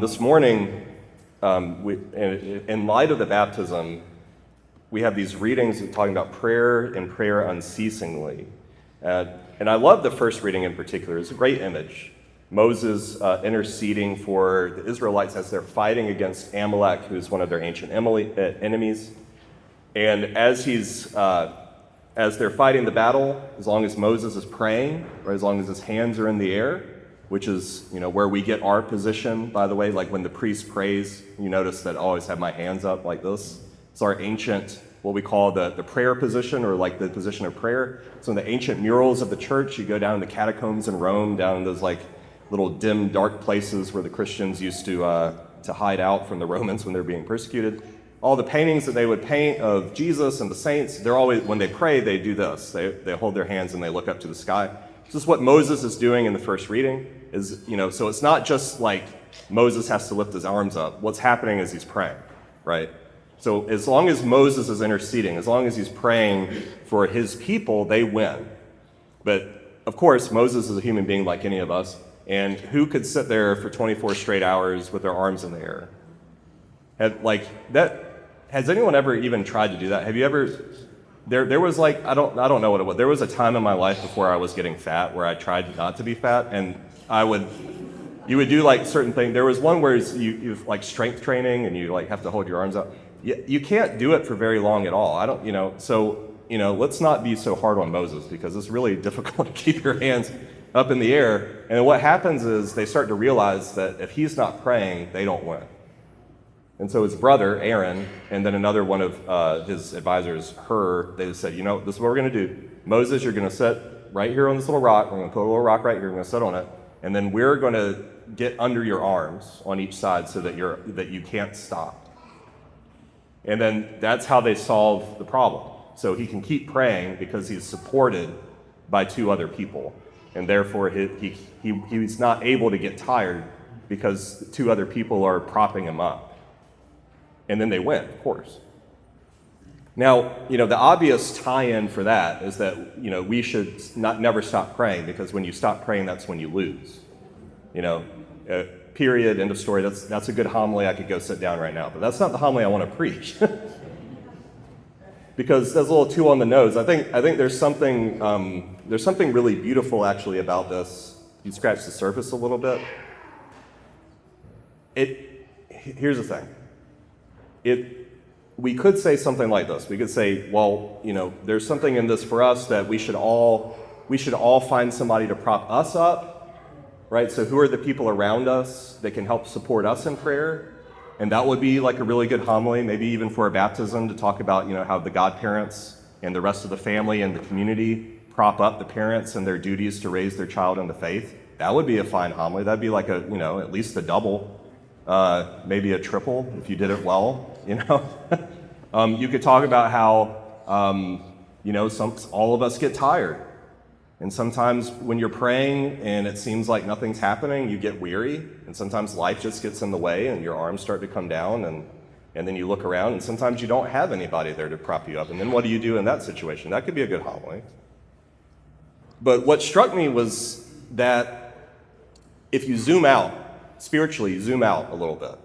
This morning, in light of the baptism, we have these readings talking about prayer and prayer unceasingly. And I love the first reading in particular. It's a great image. Moses interceding for the Israelites as they're fighting against Amalek, who's one of their ancient enemies. And as they're fighting the battle, as long as Moses is praying, or as long as his hands are in the air, which is, where we get our position, by the way. Like when the priest prays, you notice that I always have my hands up like this. It's our ancient, what we call the prayer position, or like the position of prayer. So in the ancient murals of the church, you go down the catacombs in Rome, down in those like little dim, dark places where the Christians used to hide out from the Romans when they were being persecuted. All the paintings that they would paint of Jesus and the saints, they're always, when they pray, they do this. They hold their hands and they look up to the sky. This is what Moses is doing in the first reading. So it's not just like Moses has to lift his arms up. What's happening is he's praying, right? So as long as Moses is interceding, as long as he's praying for his people, they win. But of course, Moses is a human being like any of us, and who could sit there for 24 straight hours with their arms in the air? Has anyone ever even tried to do that? Have you ever? There was like, I don't know what it was. There was a time in my life before I was getting fat where I tried not to be fat, and you would do like certain things. There was one where you like strength training and you like have to hold your arms up. You can't do it for very long at all. Let's not be so hard on Moses, because it's really difficult to keep your hands up in the air. And what happens is they start to realize that if he's not praying, they don't win. And so his brother, Aaron, and then another one of his advisors, they said, this is what we're going to do. Moses, you're going to sit right here on this little rock. We're going to put a little rock right here. We're going to sit on it. And then we're going to get under your arms on each side so that you can't stop. And then that's how they solve the problem. So he can keep praying because he's supported by two other people. And therefore, he's not able to get tired because two other people are propping him up. And then they win, of course. Now, the obvious tie-in for that is that, we should never stop praying, because when you stop praying, that's when you lose. Period, end of story. That's a good homily. I could go sit down right now, but that's not the homily I want to preach. Because that's a little too on the nose. I think there's something really beautiful actually about this. You scratch the surface a little bit. Here's the thing. We could say something like this. We could say, well, there's something in this for us that we should all find somebody to prop us up, right? So who are the people around us that can help support us in prayer? And that would be like a really good homily, maybe even for a baptism, to talk about, how the godparents and the rest of the family and the community prop up the parents and their duties to raise their child in the faith. That would be a fine homily. That'd be like at least a double. Maybe a triple if you did it well, You could talk about how, all of us get tired. And sometimes when you're praying and it seems like nothing's happening, you get weary. And sometimes life just gets in the way and your arms start to come down, and then you look around and sometimes you don't have anybody there to prop you up. And then what do you do in that situation? That could be a good homily. But what struck me was that if you zoom out, spiritually, zoom out a little bit.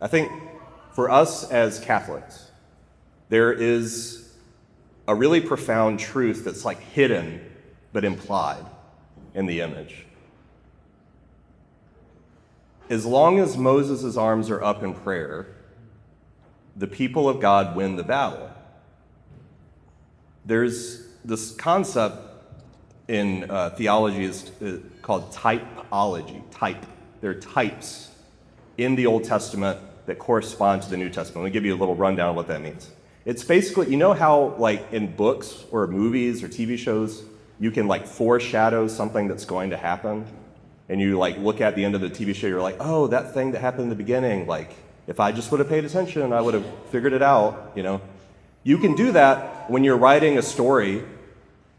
I think for us as Catholics, there is a really profound truth that's like hidden but implied in the image. As long as Moses' arms are up in prayer, the people of God win the battle. There's this concept in theology is called typology, type. There are types in the Old Testament that correspond to the New Testament. Let me give you a little rundown of what that means. It's basically, how like in books or movies or TV shows, you can like foreshadow something that's going to happen. And you like look at the end of the TV show, you're like, oh, that thing that happened in the beginning, like if I just would have paid attention, I would have figured it out, You can do that when you're writing a story.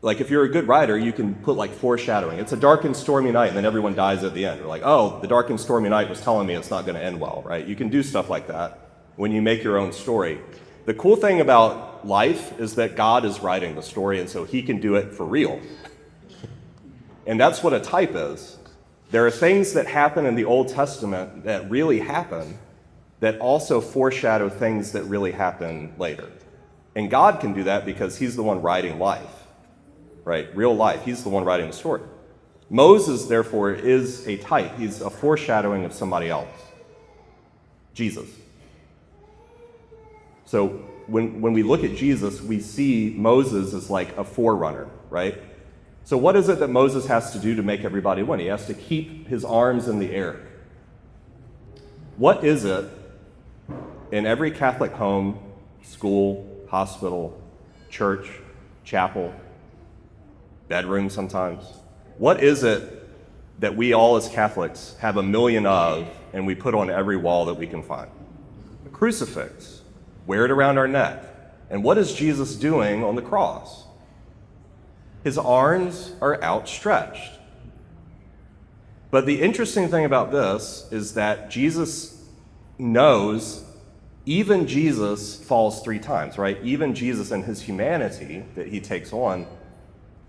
Like if you're a good writer, you can put like foreshadowing. It's a dark and stormy night, and then everyone dies at the end. You're like, oh, the dark and stormy night was telling me it's not going to end well, right? You can do stuff like that when you make your own story. The cool thing about life is that God is writing the story, and so he can do it for real. And that's what a type is. There are things that happen in the Old Testament that really happen that also foreshadow things that really happen later. And God can do that because he's the one writing life, right? Real life. He's the one writing the story. Moses, therefore, is a type. He's a foreshadowing of somebody else, Jesus. So when we look at Jesus, we see Moses as like a forerunner, right? So what is it that Moses has to do to make everybody win? He has to keep his arms in the air. What is it in every Catholic home, school, hospital, church, chapel, bedroom sometimes? What is it that we all as Catholics have a million of and we put on every wall that we can find? A crucifix. Wear it around our neck. And what is Jesus doing on the cross? His arms are outstretched. But the interesting thing about this is that Jesus knows even Jesus falls 3 times, right? Even Jesus in his humanity that he takes on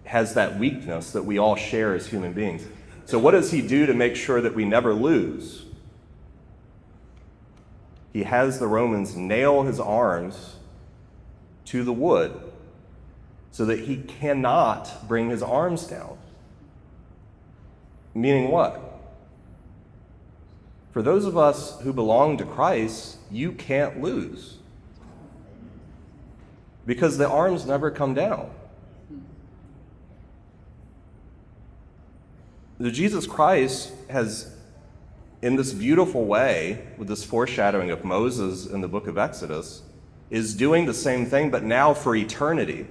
has that weakness that we all share as human beings. So what does he do to make sure that we never lose? He has the Romans nail his arms to the wood so that he cannot bring his arms down. Meaning what? For those of us who belong to Christ, you can't lose. Because the arms never come down. The Jesus Christ has, in this beautiful way, with this foreshadowing of Moses in the book of Exodus, is doing the same thing, but now for eternity.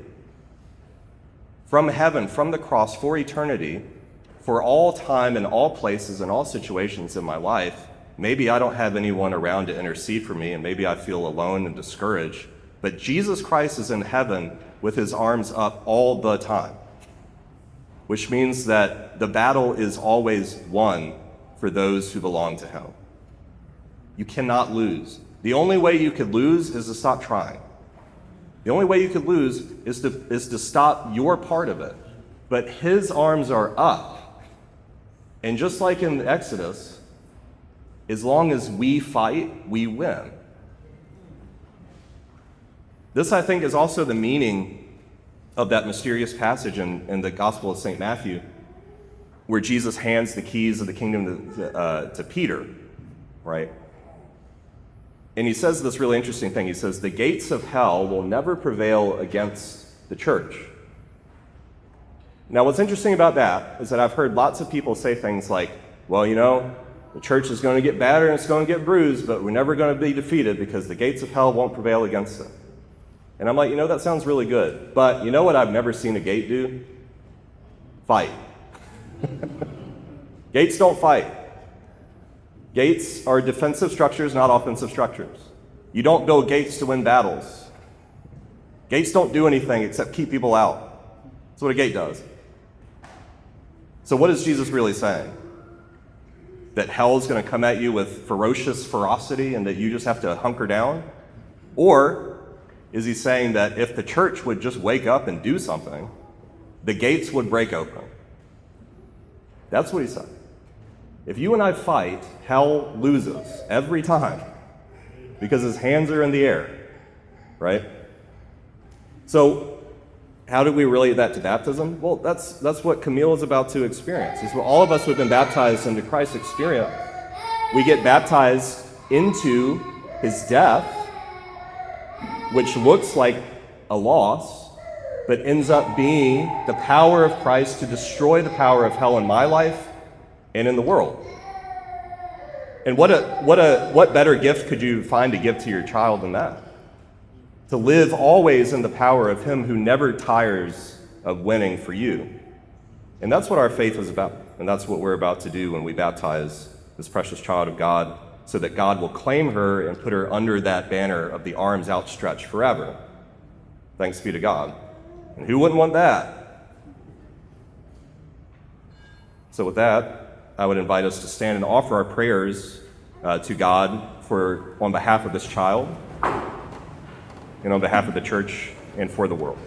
From heaven, from the cross, for eternity, for all time and all places and all situations in my life. Maybe I don't have anyone around to intercede for me, and maybe I feel alone and discouraged, but Jesus Christ is in heaven with his arms up all the time, which means that the battle is always won for those who belong to him. You cannot lose. The only way you could lose is to stop trying. The only way you could lose is to stop your part of it. But his arms are up. And just like in Exodus, as long as we fight, we win. This, I think, is also the meaning of that mysterious passage in the Gospel of St. Matthew, where Jesus hands the keys of the kingdom to Peter, right? And he says this really interesting thing. He says, the gates of hell will never prevail against the church. Now, what's interesting about that is that I've heard lots of people say things like, well, you know, the church is going to get battered and it's going to get bruised, but we're never going to be defeated because the gates of hell won't prevail against it. And I'm like, you know, that sounds really good. But you know what I've never seen a gate do? Fight. Gates don't fight. Gates are defensive structures, not offensive structures. You don't build gates to win battles. Gates don't do anything except keep people out. That's what a gate does. So what is Jesus really saying? That hell is going to come at you with ferocious ferocity and that you just have to hunker down? Or is he saying that if the church would just wake up and do something, the gates would break open? That's what he's saying. If you and I fight, hell loses every time because his hands are in the air, right? So how do we relate that to baptism? Well, that's what Camille is about to experience. It's what all of us who have been baptized into Christ experience. We get baptized into his death, which looks like a loss, but ends up being the power of Christ to destroy the power of hell in my life and in the world. And what better gift could you find to give to your child than that? To live always in the power of him who never tires of winning for you. And that's what our faith is about. And that's what we're about to do when we baptize this precious child of God, so that God will claim her and put her under that banner of the arms outstretched forever. Thanks be to God. And who wouldn't want that? So with that, I would invite us to stand and offer our prayers to God on behalf of this child and on behalf of the church and for the world.